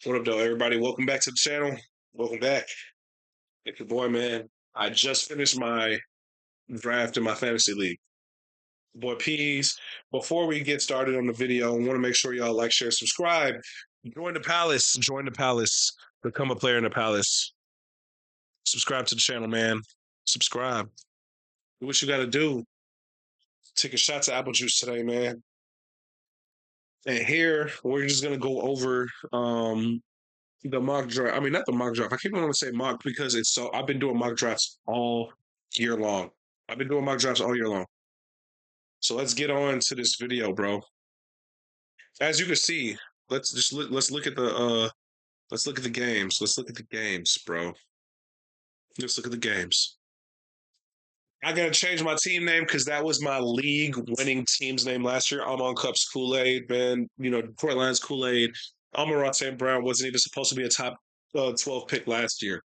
What up, though, everybody? Welcome back to the channel. Welcome back. It's your boy, man. I just finished my draft in my fantasy league. Boy, peas. Before we get started on the video, I want to make sure y'all like, share, subscribe. Join the palace. Join the palace. Become a player in the palace. Subscribe to the channel, man. Subscribe. Do what you got to do. Take a shot to apple juice today, man. And here we're just gonna go over the mock draft. I mean, not the mock draft. I keep wanting to say mock because it's so. I've been doing mock drafts all year long. I've been doing mock drafts all year long. So let's get on to this video, bro. As you can see, let's look at the let's look at the games. Let's look at the games, bro. Let's look at the games. I gotta change my team name because that was my league winning team's name last year. I'm on Cup's Kool-Aid, man. You know, Detroit Lions Kool-Aid. Amon St. Brown wasn't even supposed to be a top 12 pick last year.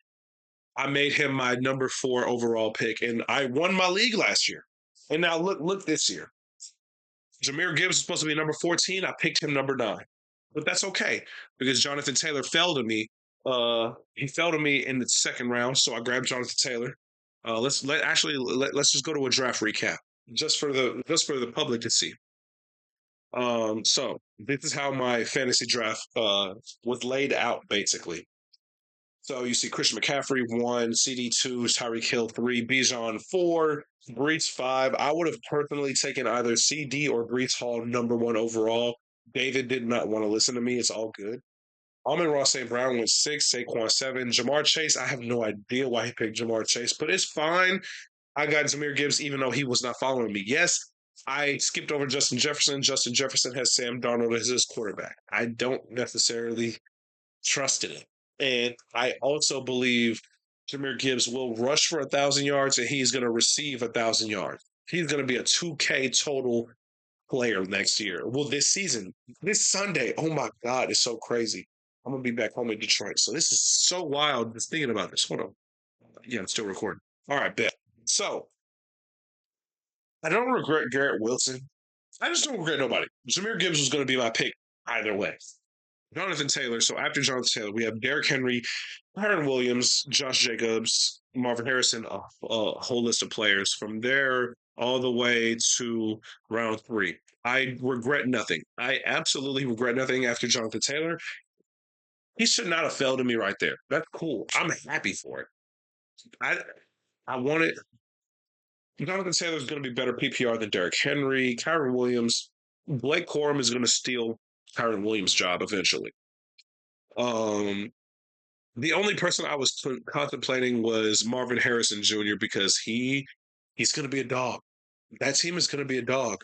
I made him my number 4 overall pick, and I won my league last year. And now look this year. Jahmyr Gibbs was supposed to be number 14. I picked him number 9. But that's okay because Jonathan Taylor fell to me. He fell to me in the second round, so I grabbed Jonathan Taylor. Let's just go to a draft recap just for the public to see. So this is how my fantasy draft was laid out basically. So you see Christian McCaffrey 1, CD 2, Tyreek Hill 3, Bijan 4, Brees 5. I would have personally taken either CD or Brees Hall number 1 overall. David did not want to listen to me. It's all good. Amon St. Brown went 6, Saquon 7. Jamar Chase, I have no idea why he picked Jamar Chase, but it's fine. I got Jahmyr Gibbs even though he was not following me. Yes, I skipped over Justin Jefferson. Justin Jefferson has Sam Darnold as his quarterback. I don't necessarily trust in it. And I also believe Jahmyr Gibbs will rush for 1,000 yards and he's going to receive 1,000 yards. He's going to be a 2K total player next year. Well, this season, this Sunday. Oh my God, it's so crazy. I'm going to be back home in Detroit. So this is so wild just thinking about this. Hold on. Yeah, I'm still recording. All right, bet. So I don't regret Garrett Wilson. I just don't regret nobody. Jahmyr Gibbs was going to be my pick either way. Jonathan Taylor. So after Jonathan Taylor, we have Derrick Henry, Kyren Williams, Josh Jacobs, Marvin Harrison, a whole list of players from there all the way to round 3. I regret nothing. I absolutely regret nothing after Jonathan Taylor. He should not have fell to me right there. That's cool. I'm happy for it. I I wanted Jonathan Taylor is going to be better PPR than Derrick Henry, Kyren Williams. Blake Corum is going to steal Kyren Williams' job eventually. Um, The only person I was contemplating was Marvin Harrison Jr. because he's going to be a dog. That team is going to be a dog.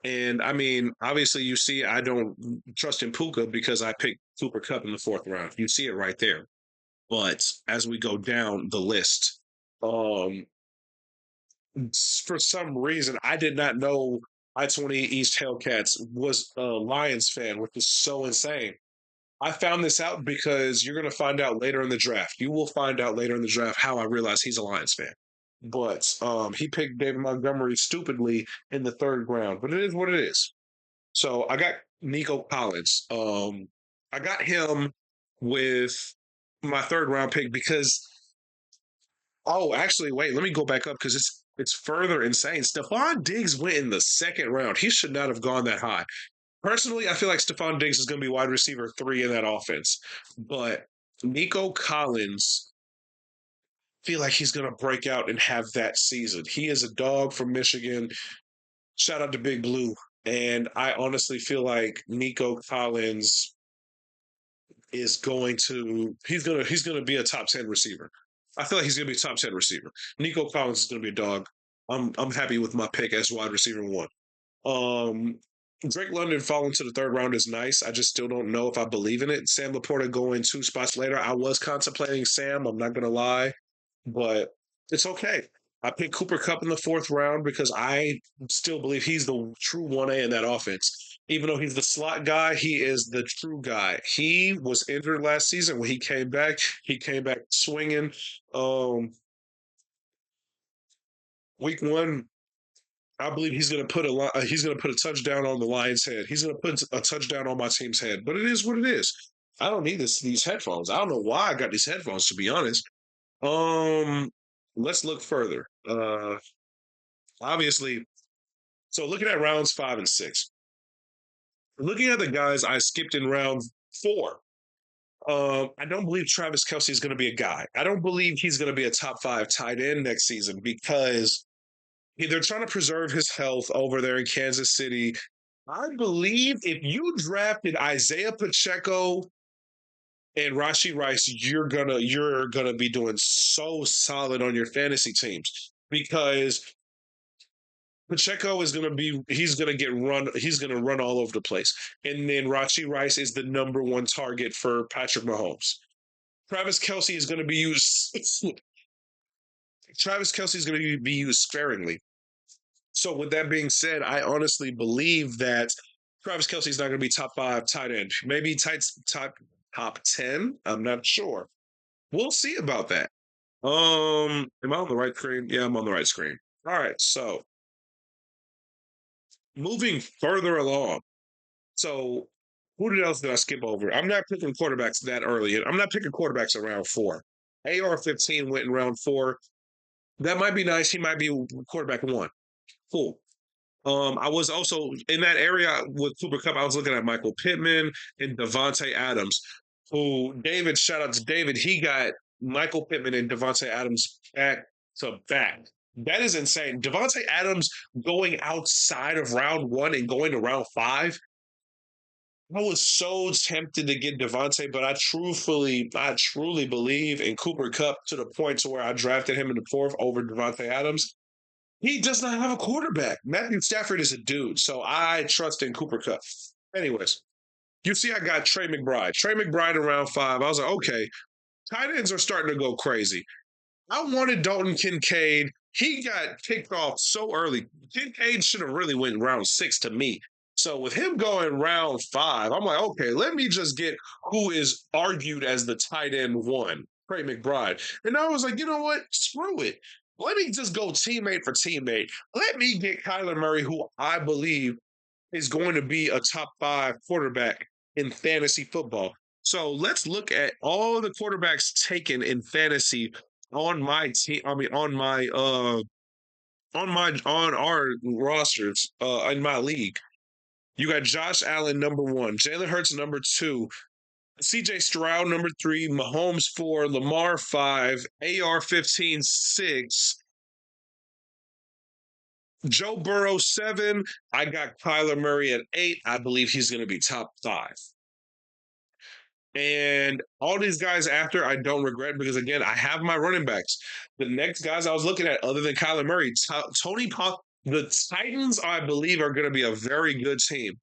And I mean, obviously, you see, I don't trust in Puka because I picked Cooper Cup in the 4th round. You see it right there. But as we go down the list, um, for some reason, I did not know I-20 East Hellcats was a Lions fan, which is so insane. I found this out because you're going to find out later in the draft. You will find out later in the draft how I realized he's a Lions fan. But he picked David Montgomery stupidly in the 3rd round. But it is what it is. So I got Nico Collins. I got him with my 3rd round pick because actually wait, let me go back up because it's further insane. Stephon Diggs went in the 2nd round. He should not have gone that high. Personally, I feel like Stephon Diggs is going to be wide receiver 3 in that offense. But Nico Collins, I feel like he's going to break out and have that season. He is a dog from Michigan. Shout out to Big Blue. And I honestly feel like Nico Collins is going to be a top 10 receiver. I feel like he's going to be a top 10 receiver. Nico Collins is going to be a dog. I'm happy with my pick as wide receiver 1. Drake London falling to the 3rd round is nice. I just still don't know if I believe in it. Sam Laporta going 2 spots later. I was contemplating Sam. I'm not going to lie, but it's okay. I picked Cooper Cup in the 4th round because I still believe he's the true 1A in that offense. Even though he's the slot guy, he is the true guy. He was injured last season. When he came back swinging. Week 1, I believe he's going to put a touchdown on the Lions' head. He's going to put a touchdown on my team's head. But it is what it is. I don't need these headphones. I don't know why I got these headphones, to be honest. Um, let's look further. Obviously, so looking at rounds 5 and 6, looking at the guys I skipped in round 4. I don't believe Travis Kelsey is going to be a guy. I don't believe he's going to be a top 5 tight end next season because they're trying to preserve his health over there in Kansas City. I believe if you drafted Isaiah Pacheco and Rashi Rice, you're gonna be doing so solid on your fantasy teams because Pacheco is gonna be he's gonna run all over the place. And then Rashi Rice is the number one target for Patrick Mahomes. Travis Kelsey is gonna be used Travis Kelsey is gonna be used sparingly. So with that being said, I honestly believe that Travis Kelsey is not going to be top 5 tight end. Maybe top 10. I'm not sure. We'll see about that. Am I on the right screen? Yeah, I'm on the right screen. All right. So moving further along. So who else did I skip over? I'm not picking quarterbacks that early. I'm not picking quarterbacks around 4. AR-15 went in round 4. That might be nice. He might be quarterback 1. Cool. I was also in that area with Cooper Cup. I was looking at Michael Pittman and Devontae Adams, who David, shout out to David. He got Michael Pittman and Devontae Adams back to back. That is insane. Devontae Adams going outside of round 1 and going to round 5. I was so tempted to get Devontae, but I truly believe in Cooper Cup to the point to where I drafted him in the 4th over Devontae Adams. He does not have a quarterback. Matthew Stafford is a dude, so I trust in Cooper Cup. Anyways, you see, I got Trey McBride. Trey McBride in round 5. I was like, okay, tight ends are starting to go crazy. I wanted Dalton Kincaid. He got kicked off so early. Kincaid should have really went round 6 to me. So with him going round 5, I'm like, okay, let me just get who is argued as the tight end 1, Trey McBride. And I was like, you know what? Screw it. Let me just go teammate for teammate. Let me get Kyler Murray, who I believe is going to be a top 5 quarterback in fantasy football. So let's look at all the quarterbacks taken in fantasy on my team. I mean, on our rosters in my league. You got Josh Allen number 1, Jalen Hurts number 2, CJ Stroud number 3, Mahomes 4, Lamar 5, AR-15 6, Joe Burrow 7. I got Kyler Murray at 8. I believe he's going to be top 5. And all these guys after, I don't regret because, again, I have my running backs. The next guys I was looking at, other than Kyler Murray, Tony Pollard, the Titans, I believe, are going to be a very good team.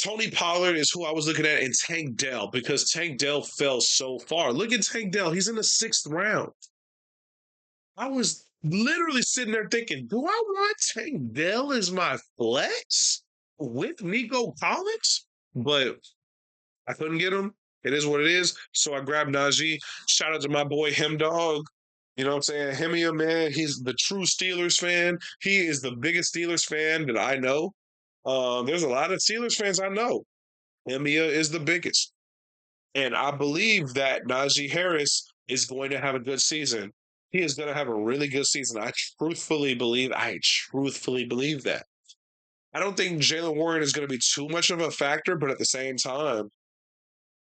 Tony Pollard is who I was looking at, and Tank Dell, because Tank Dell fell so far. Look at Tank Dell. He's in the 6th round. I was literally sitting there thinking, do I want Tank Dell as my flex with Nico Collins? But I couldn't get him. It is what it is. So I grabbed Najee. Shout out to my boy Him Dog. You know what I'm saying? Hemia, man, he's the true Steelers fan. He is the biggest Steelers fan that I know. There's a lot of Steelers fans I know. Hemia is the biggest. And I believe that Najee Harris is going to have a good season. He is going to have a really good season. I truthfully believe that. I don't think Jalen Warren is going to be too much of a factor, but at the same time,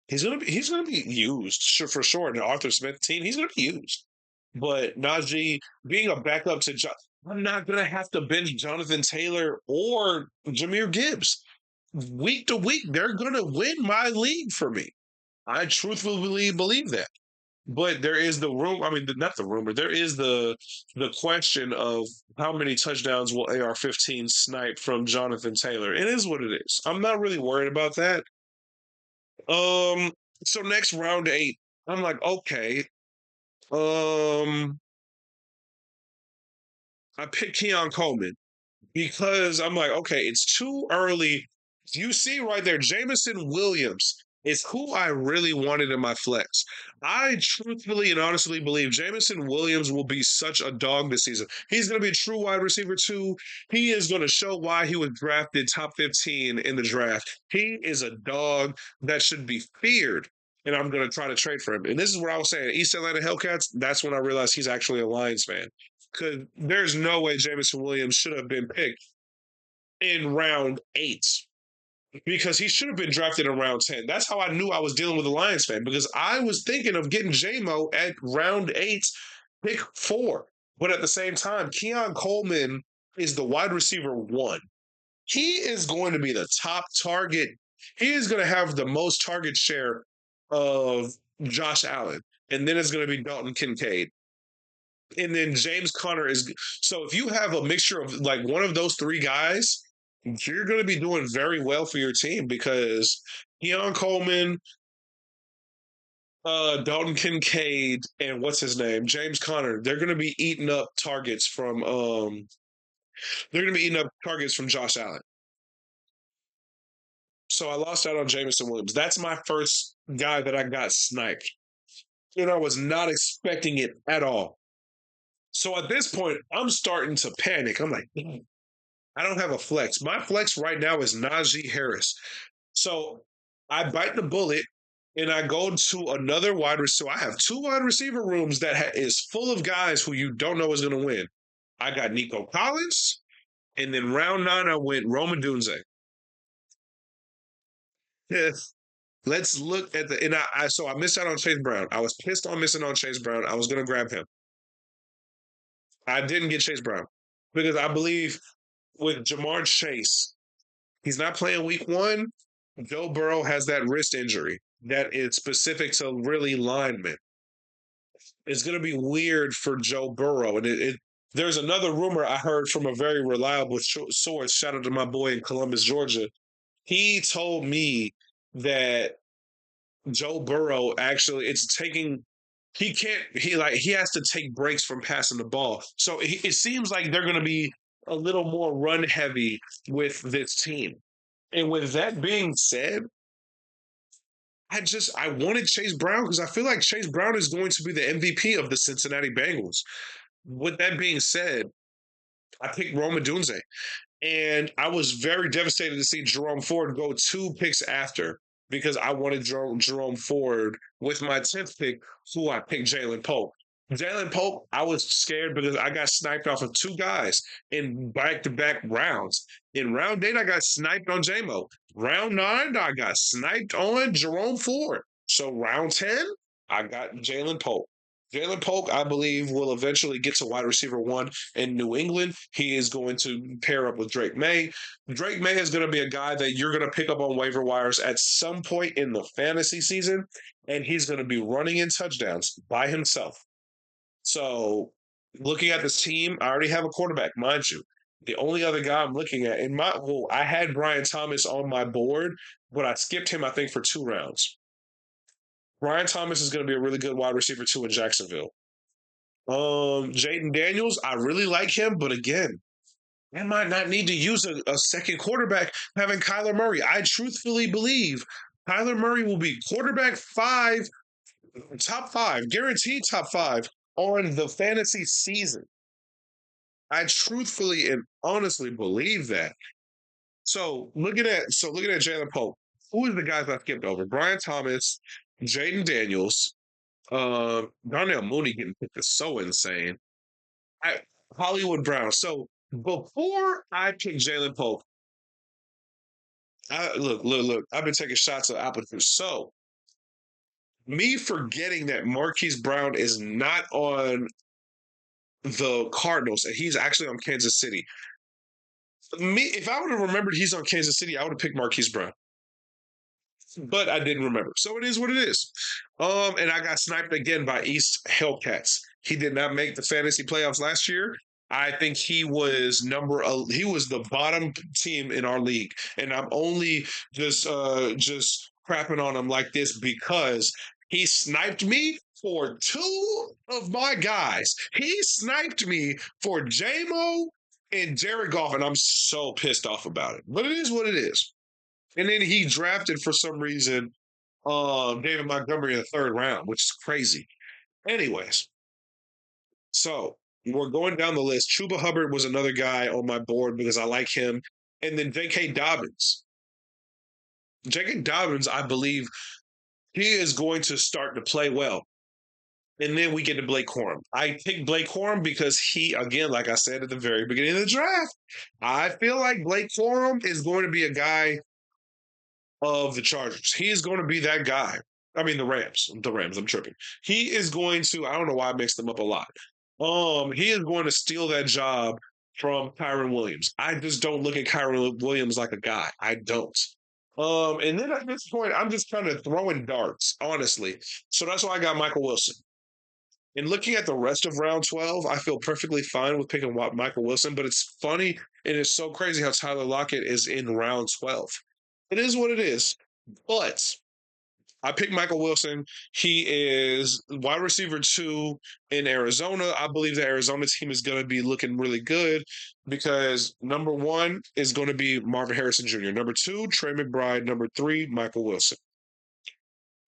he's gonna be used for sure. In the Arthur Smith team, he's gonna be used. But Najee being a backup to I'm not gonna have to bench Jonathan Taylor or Jahmyr Gibbs. Week to week, they're gonna win my league for me. I truthfully believe that. But there is the room. I mean, not the rumor. There is the question of how many touchdowns will AR-15 snipe from Jonathan Taylor. It is what it is. I'm not really worried about that. Um, so next round 8, I'm like, okay. Um, I picked Keon Coleman because I'm like, okay, it's too early. You see right there, Jamison Williams is who I really wanted in my flex. I truthfully and honestly believe Jamison Williams will be such a dog this season. He's going to be a true wide receiver too. He is going to show why he was drafted top 15 in the draft. He is a dog that should be feared. and I'm going to try to trade for him. And this is what I was saying. East Atlanta Hellcats, that's when I realized he's actually a Lions fan. Because there's no way Jameson Williams should have been picked in round 8 because he should have been drafted in round 10. That's how I knew I was dealing with a Lions fan because I was thinking of getting JMO at round 8, pick 4. But at the same time, Keon Coleman is the wide receiver 1. He is going to be the top target. He is going to have the most target share of Josh Allen. And then it's going to be Dalton Kincaid. And then James Conner is. So if you have a mixture of like one of those 3 guys, you're going to be doing very well for your team because Keon Coleman, Dalton Kincaid, and what's his name, James Conner, they're going to be eating up targets from Josh Allen. So I lost out on Jameson Williams. That's my first guy that I got sniped, and I was not expecting it at all. So at this point, I'm starting to panic. I'm like, I don't have a flex. My flex right now is Najee Harris. So I bite the bullet and I go to another wide receiver. I have 2 wide receiver rooms that is full of guys who you don't know is going to win. I got Nico Collins, and then round 9 I went Roma Dunze. Yes. Let's look at the and I missed out on Chase Brown. I was pissed on missing on Chase Brown. I was going to grab him. I didn't get Chase Brown because I believe with Jamar Chase, he's not playing week 1. Joe Burrow has that wrist injury that is specific to really linemen. It's going to be weird for Joe Burrow. And there's another rumor I heard from a very reliable source. Shout out to my boy in Columbus, Georgia. He told me that Joe Burrow actually he has to take breaks from passing the ball. So it seems like they're going to be a little more run heavy with this team. And with that being said, I wanted Chase Brown because I feel like Chase Brown is going to be the MVP of the Cincinnati Bengals. With that being said, I picked Roma Dunze. And I was very devastated to see Jerome Ford go 2 picks after because I wanted Jerome Ford with my 10th pick, who I picked Jalen Pope. Jalen Pope, I was scared because I got sniped off of 2 guys in back-to-back rounds. In round 8, I got sniped on JMO. Round 9, I got sniped on Jerome Ford. So round 10, I got Jalen Pope. Jalen Polk, I believe, will eventually get to wide receiver 1 in New England. He is going to pair up with Drake May. Drake May is going to be a guy that you're going to pick up on waiver wires at some point in the fantasy season, and he's going to be running in touchdowns by himself. So, looking at this team, I already have a quarterback, mind you. The only other guy I'm looking at I had Brian Thomas on my board, but I skipped him, I think, for 2 rounds. Brian Thomas is going to be a really good wide receiver 2 in Jacksonville. Jaden Daniels, I really like him, but again, I might not need to use a second quarterback having Kyler Murray. I truthfully believe Kyler Murray will be quarterback 5, top 5, guaranteed top 5 on the fantasy season. I truthfully and honestly believe that. So looking at Jalen Pope, who is the guys I skipped over? Brian Thomas, Jaden Daniels, Darnell Mooney getting picked is so insane. Hollywood Brown. So before I pick Jalen Pope, look. I've been taking shots at applicants. So me forgetting that Marquise Brown is not on the Cardinals and he's actually on Kansas City. If I would have remembered he's on Kansas City, I would have picked Marquise Brown. But I didn't remember. So it is what it is. And I got sniped again by East Hellcats. He did not make the fantasy playoffs last year. I think he was the bottom team in our league. And I'm only just crapping on him like this because he sniped me for 2 of my guys. He sniped me for JMO and Jared Goff, and I'm so pissed off about it. But it is what it is. And then he drafted for some reason David Montgomery in the 3rd round, which is crazy. Anyways, so we're going down the list. Chuba Hubbard was another guy on my board because I like him. And then J.K. Dobbins. J.K. Dobbins, I believe, He is going to start to play well. And then we get to Blake Corum. I picked Blake Corum because he, again, like I said at the very beginning of the draft, I feel like Blake Corum is going to be a guy of the Chargers. He is going to be that guy. I mean, the Rams. The Rams. I'm tripping. He is going to. I don't know why I mixed them up a lot. He is going to steal that job from Kyron Williams. I just don't look at Kyron Williams like a guy. I don't. And then at this point, I'm just kind of throwing darts, honestly. So that's why I got Michael Wilson. And looking at the rest of round 12, I feel perfectly fine with picking Michael Wilson, but it's funny and it's so crazy how Tyler Lockett is in round 12. It is what it is. But I picked Michael Wilson. He is wide receiver 2 in Arizona. I believe the Arizona team is going to be looking really good because number 1 is going to be Marvin Harrison Jr., number 2, Trey McBride, number 3, Michael Wilson.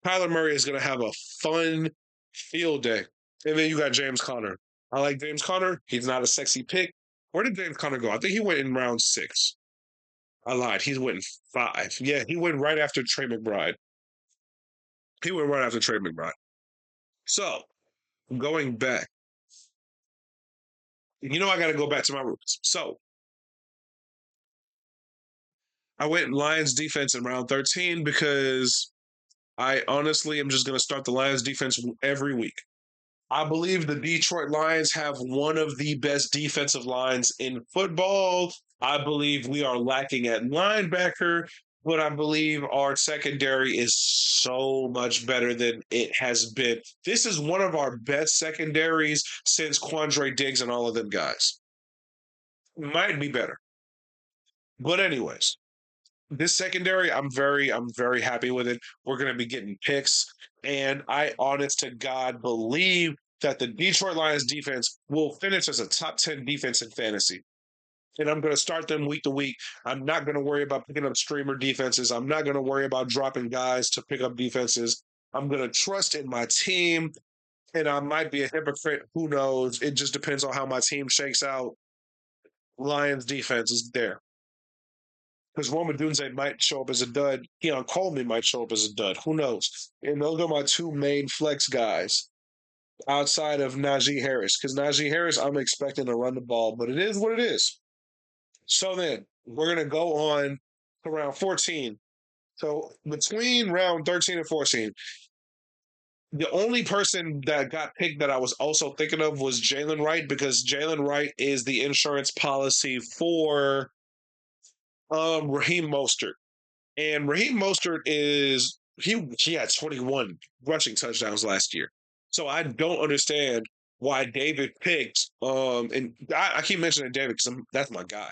Kyler Murray is going to have a fun field day. And then you got James Conner. I like James Conner. He's not a sexy pick. Where did James Conner go? I think he went in round 6. I lied. He went in 5. Yeah, he went right after Trey McBride. He went right after Trey McBride. So, going back, I got to go back to my roots. So, I went Lions defense in round 13 because I honestly am just going to start the Lions defense every week. I believe the Detroit Lions have one of the best defensive lines in football. I believe we are lacking at linebacker, but I believe our secondary is so much better than it has been. This is one of our best secondaries since Quandre Diggs and all of them guys. Might be better. But anyways, this secondary, I'm very happy with it. We're going to be getting picks, and I, honest to God, believe that the Detroit Lions defense will finish as a top 10 defense in fantasy. And I'm going to start them week to week. I'm not going to worry about picking up streamer defenses. I'm not going to worry about dropping guys to pick up defenses. I'm going to trust in my team, and I might be a hypocrite. Who knows? It just depends on how my team shakes out. Lions defense is there. Because Roma Dunze might show up as a dud. Keon Coleman might show up as a dud. Who knows? And those are my 2 main flex guys outside of Najee Harris. Because Najee Harris, I'm expecting to run the ball, but it is what it is. So then we're going to go on to round 14. So between round 13 and 14, the only person that got picked that I was also thinking of was Jalen Wright because Jalen Wright is the insurance policy for Raheem Mostert. And Raheem Mostert is he had 21 rushing touchdowns last year. So I don't understand why David picked and I keep mentioning David because that's my guy.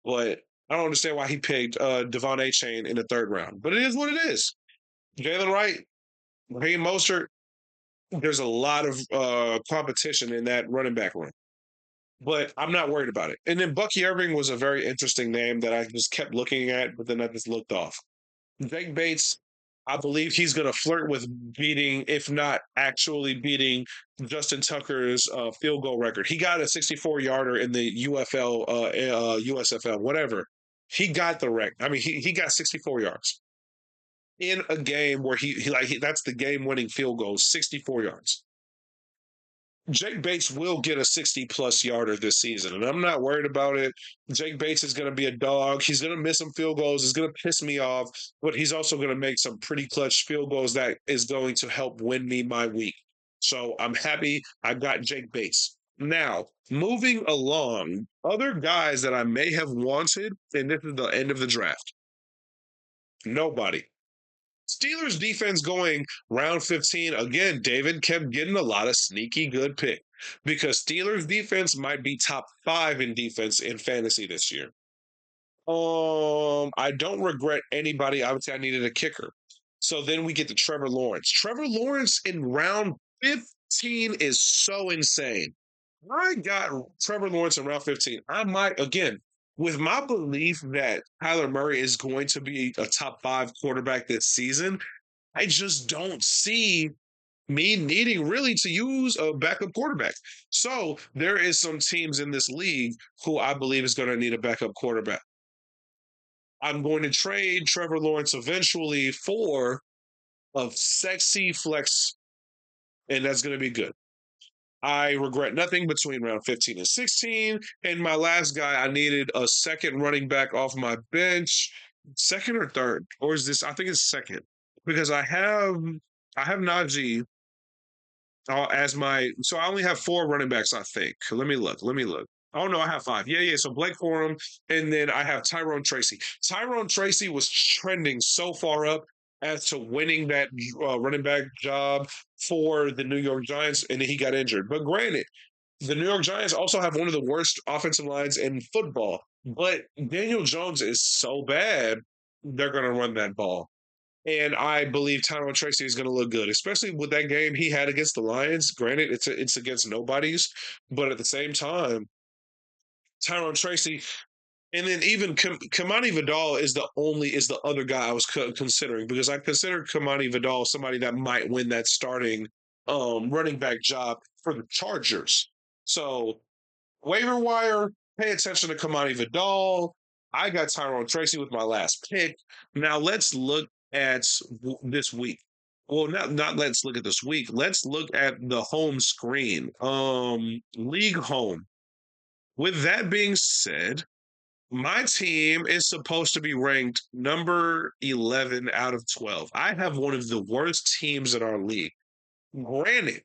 But I don't understand why he picked Devon A-Chain in the 3rd round. But it is what it is. Jalen Wright, Raheem Mostert, there's a lot of competition in that running back room. But I'm not worried about it. And then Bucky Irving was a very interesting name that I just kept looking at, but then I just looked off. Jake Bates, I believe he's going to flirt with beating, if not actually beating, Justin Tucker's field goal record. He got a 64-yarder in the USFL, whatever. He got the record. I mean, he got 64 yards in a game where that's the game-winning field goal, 64 yards. Jake Bates will get a 60-plus yarder this season, and I'm not worried about it. Jake Bates is going to be a dog. He's going to miss some field goals. It's going to piss me off, but he's also going to make some pretty clutch field goals that is going to help win me my week. So I'm happy I got Jake Bates. Now, moving along, other guys that I may have wanted, and this is the end of the draft. Nobody. Steelers defense going round 15. Again, David kept getting a lot of sneaky good pick because Steelers defense might be top 5 in defense in fantasy this year. I don't regret anybody. I would say I needed a kicker. So then we get to Trevor Lawrence. Trevor Lawrence in round 15 is so insane. I got Trevor Lawrence in round 15. I might, again, with my belief that Kyler Murray is going to be a top 5 quarterback this season, I just don't see me needing really to use a backup quarterback. So there is some teams in this league who I believe is going to need a backup quarterback. I'm going to trade Trevor Lawrence eventually for of sexy flex, and that's going to be good. I regret nothing between round 15 and 16. And my last guy, I needed a second running back off my bench. Second or third? Or is this, I think it's second. Because I have Najee as my, so I only have four running backs, I think. Let me look. Let me look. Oh no, I have five. Yeah, yeah. So Blake Forum, and then I have Tyrone Tracy. Tyrone Tracy was trending so far up as to winning that running back job for the New York Giants, and he got injured. But granted, the New York Giants also have one of the worst offensive lines in football. But Daniel Jones is so bad, they're going to run that ball. And I believe Tyrone Tracy is going to look good, especially with that game he had against the Lions. Granted, it's against nobodies, but at the same time, Tyrone Tracy, and then even Kamani Vidal is the other guy I was considering, because I consider Kamani Vidal somebody that might win that starting running back job for the Chargers. So waiver wire, pay attention to Kamani Vidal. I got Tyrone Tracy with my last pick. Now let's look at this week. Well, not let's look at this week. Let's look at the home screen. League home. With that being said, my team is supposed to be ranked number 11 out of 12. I have one of the worst teams in our league. Granted,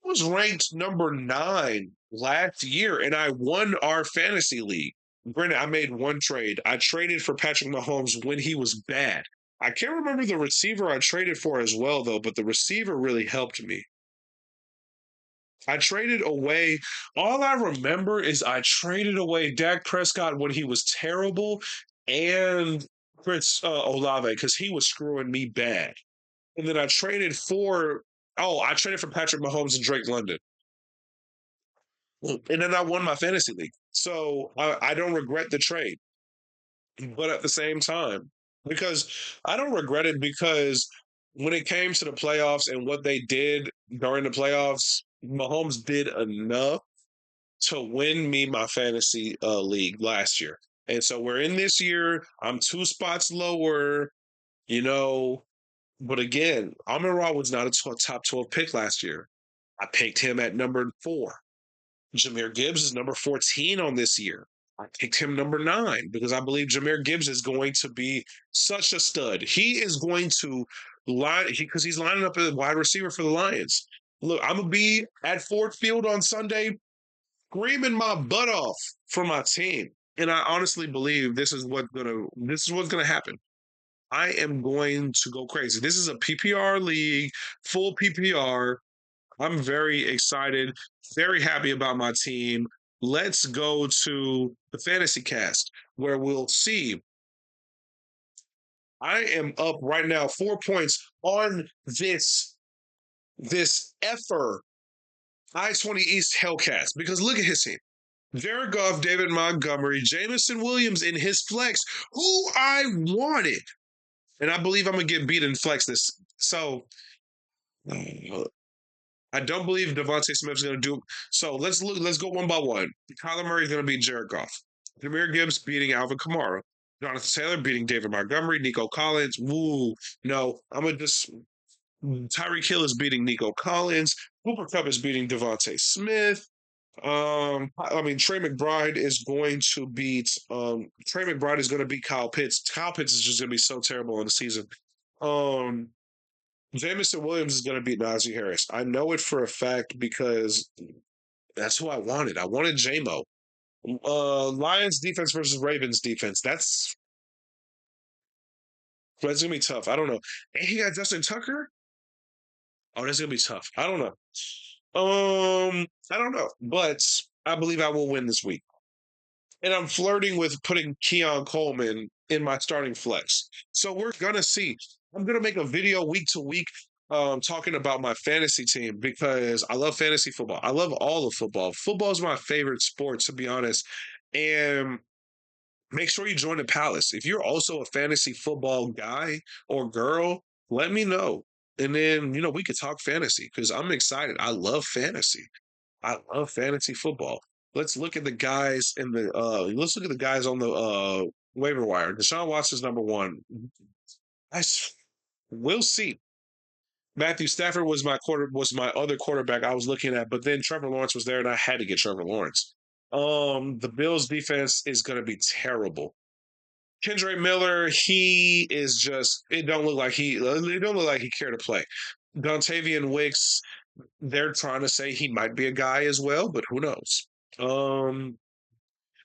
was ranked number 9 last year, and I won our fantasy league. Granted, I made one trade. I traded for Patrick Mahomes when he was bad. I can't remember the receiver I traded for as well, though, but the receiver really helped me. I traded away. All I remember is I traded away Dak Prescott when he was terrible, and Chris Olave because he was screwing me bad. And then I traded for. Oh, I traded for Patrick Mahomes and Drake London. And then I won my fantasy league. So I don't regret the trade. But at the same time, because I don't regret it, because when it came to the playoffs and what they did during the playoffs, Mahomes did enough to win me my fantasy league last year. And so we're in this year. I'm 2 spots lower, you know. But again, Amon Ra was not a top 12 pick last year. I picked him at number 4. Jahmyr Gibbs is number 14 on this year. I picked him number 9 because I believe Jahmyr Gibbs is going to be such a stud. He is going to line because he's lining up as a wide receiver for the Lions. Look, I'm gonna be at Ford Field on Sunday, screaming my butt off for my team, and I honestly believe this is what's gonna happen. I am going to go crazy. This is a PPR league, full PPR. I'm very excited, very happy about my team. Let's go to the fantasy cast where we'll see. I am up right now 4 points on this effer I-20 East Hellcats, because look at his team. Jared Goff, David Montgomery, Jamison Williams in his flex, who I wanted. And I believe I'm gonna get beat in flex this. So I don't believe Devontae Smith's going to do. So let's look. Let's go one by one. Kyler Murray is going to beat Jared Goff. Jahmyr Gibbs beating Alvin Kamara. Jonathan Taylor beating David Montgomery. Nico Collins. Woo. No, I'm going to just. Tyreek Hill is beating Nico Collins. Cooper Kupp is beating Devontae Smith. Trey McBride is going to beat. Trey McBride is going to beat Kyle Pitts. Kyle Pitts is just going to be so terrible in the season. Um, Jamison Williams is going to beat Najee Harris. I know it for a fact because that's who I wanted. I wanted JMO. Lions defense versus Ravens defense. That's gonna be tough. I don't know. And he got Justin Tucker. Oh, that's gonna be tough. I don't know. I don't know, but I believe I will win this week. And I'm flirting with putting Keon Coleman in my starting flex. So we're gonna see. I'm gonna make a video week to week talking about my fantasy team because I love fantasy football. I love all of football. Football is my favorite sport, to be honest. And make sure you join the Palace. If you're also a fantasy football guy or girl, let me know. And then, we could talk fantasy because I'm excited. I love fantasy. I love fantasy football. Let's look at the guys let's look at the guys on the waiver wire. Deshaun Watson's number 1. We'll see. Matthew Stafford was my other quarterback I was looking at, but then Trevor Lawrence was there, and I had to get Trevor Lawrence. The Bills' defense is going to be terrible. Kendra Miller, he is just. It don't look like he. It don't look like he cared to play. Dontavian Wicks, they're trying to say he might be a guy as well, but who knows? Um,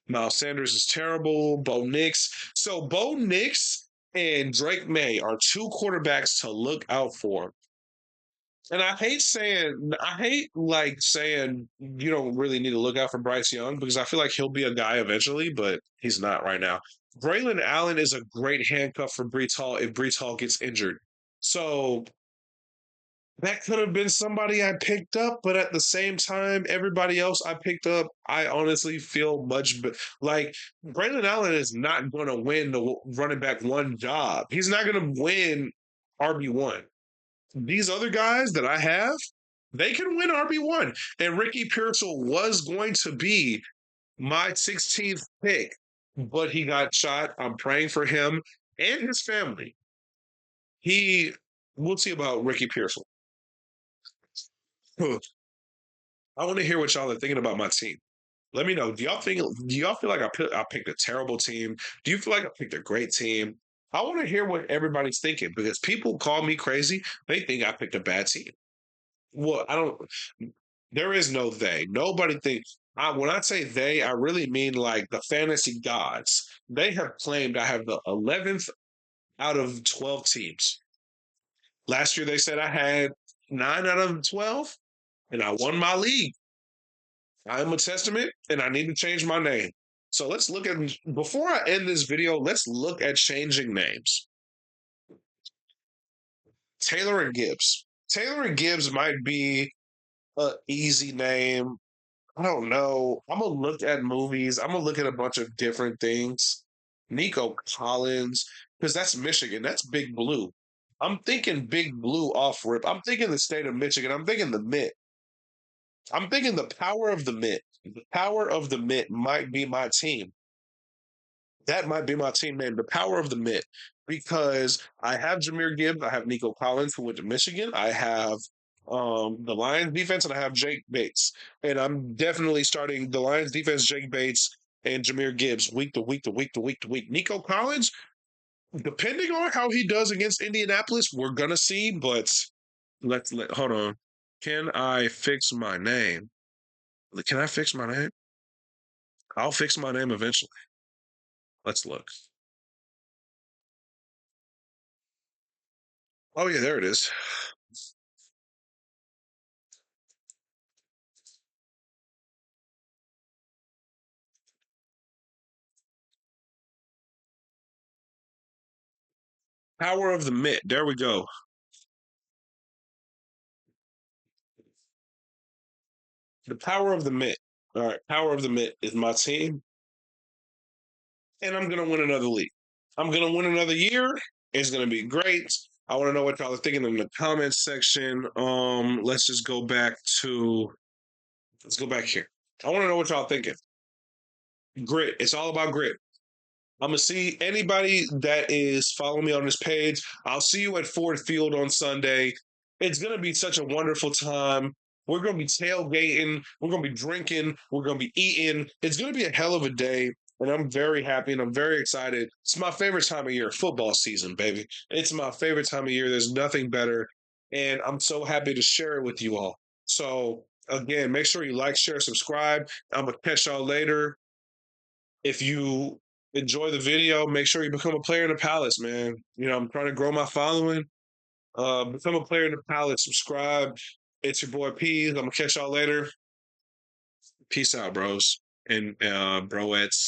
Miles Sanders is terrible. Bo Nix. So Bo Nix and Drake May are two quarterbacks to look out for. And I hate like saying you don't really need to look out for Bryce Young because I feel like he'll be a guy eventually, but he's not right now. Braylon Allen is a great handcuff for Brees Hall if Brees Hall gets injured. So that could have been somebody I picked up, but at the same time, everybody else I picked up, I honestly feel like Braylon Allen is not going to win the running back one job. He's not going to win RB1. These other guys that I have, they can win RB1. And Ricky Pearsall was going to be my 16th pick, but he got shot. I'm praying for him and his family. He, we'll see about Ricky Pearsall. I want to hear what y'all are thinking about my team. Let me know. Do y'all feel like I picked a terrible team? Do you feel like I picked a great team? I want to hear what everybody's thinking because people call me crazy. They think I picked a bad team. Well, I don't. There is no they. Nobody thinks. When I say they, I really mean like the fantasy gods. They have claimed I have the 11th out of 12 teams. Last year they said I had 9 out of 12, and I won my league. I am a testament, and I need to change my name. So let's look at before I end this video. Let's look at changing names. Taylor and Gibbs. Taylor and Gibbs might be an easy name. I don't know. I'm gonna look at movies. I'm gonna look at a bunch of different things. Nico Collins, because that's Michigan. That's Big Blue. I'm thinking Big Blue off rip. I'm thinking the state of Michigan. I'm thinking the Mitt. I'm thinking the power of the Mitt. The power of the Mitt might be my team. That might be my team name, the power of the Mitt, because I have Jahmyr Gibbs, I have Nico Collins who went to Michigan, I have the Lions defense, and I have Jake Bates, and I'm definitely starting the Lions defense, Jake Bates, and Jahmyr Gibbs week to week to week to week to week. Nico Collins, depending on how he does against Indianapolis, we're gonna see. But let hold on. Can I fix my name? Can I fix my name? I'll fix my name eventually. Let's look. Oh yeah, there it is. Power of the Mitt. There we go. The power of the Mitt. All right, power of the Mitt is my team, and I'm gonna win another league. I'm gonna win another year. It's gonna be great. I want to know what y'all are thinking in the comments section. Let's just go back to let's go back here. I want to know what y'all thinking. Grit. It's all about grit. I'm gonna see anybody that is following me on this page. I'll see you at Ford Field on Sunday. It's gonna be such a wonderful time. We're gonna be tailgating. We're gonna be drinking. We're gonna be eating. It's gonna be a hell of a day, and I'm very happy and I'm very excited. It's my favorite time of year, football season, baby. It's my favorite time of year. There's nothing better, and I'm so happy to share it with you all. So again, make sure you like, share, subscribe. I'm gonna catch y'all later. If you enjoy the video, make sure you become a player in the palace, man. You know, I'm trying to grow my following. Become a player in the palace. Subscribe. It's your boy Peas. I'm gonna catch y'all later. Peace out, bros and broettes.